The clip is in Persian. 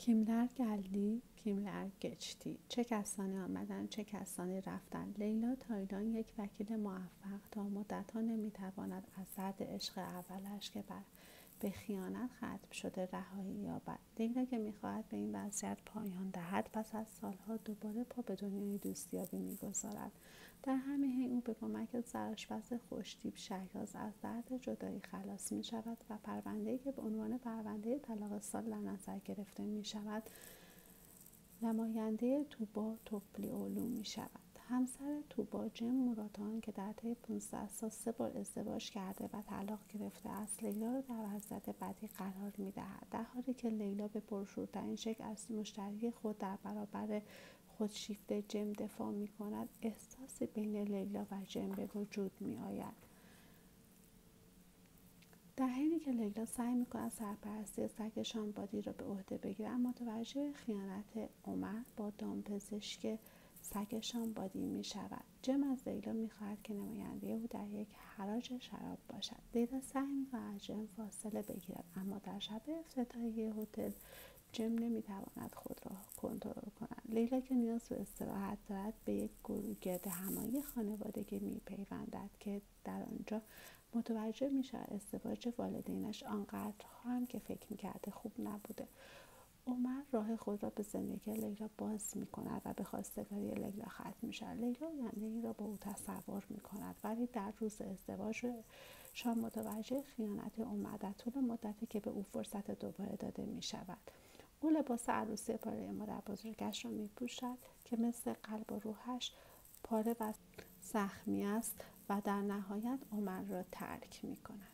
کیملر گلدی، کیملر گچتی. چه کسانی آمدند، چه کسانی رفتند. لیلا تایلان یک وکیل موفق تا مدت‌ها نمی‌تواند از درد عشق اولش که به خیانت ختم شده رهایی یابد. لیلا که می‌خواهد به این وضعیت پایان دهد، پس از سالها دوباره پا به دنیای دوستیابی می‌گذارد. در همین حین او به کمک زرآشپز خوش‌تیپ شیاز از درد جدایی خلاص می‌شود و پرونده‌ای که به عنوان پرونده طلاق سال در نظر گرفته می‌شود نماینده توبا توپلیولو می‌شود. همسر توبا جم موراتان که در طی 15 سال 3 بار ازدواج کرده و طلاق گرفته است، لیلا را در وضعیت بدی قرار می‌دهد، در حالی که لیلا به پرشورترین شکل از مشتری خود در برابر خودشیفته جم دفاع می‌کند. احساسی بین لیلا و جم به وجود می‌آید، در حینی که لیلا سعی می‌کند سرپرستی سگشان بادی را به عهده بگیرد، اما متوجه خیانت عمر با دامپزشک سگشان بادی می‌شود. جم از لیلا می‌خواهد که نماینده او در یک حراج شراب باشد. لیلا سعی می‌کند از جم فاصله بگیرد، اما در شب افتتاحیه هتل جم نمی‌تواند خود را کنترل کند. لیلا که نیاز به استراحت دارد به یک گرد همایی خانوادگی می‌پیوندد که در آنجا متوجه می‌شود ازدواج والدینش آنقدر هم که فکر می‌کرده خوب نبوده. عمر راه خود را به زندگی لیلا باز می‌کند و به خواستگاری لیلا ختم می‌شود. لیلا آینده‌ای را با او تصور می‌کند، ولی در روز ازدواجشان متوجه خیانت عمر در طول مدتی که به او فرصت دوباره داده می‌شود. او لباس عروسی پاره مادر بزرگش را می‌پوشد که مثل قلب و روحش پاره و زخمی است و در نهایت عمر را ترک می‌کند.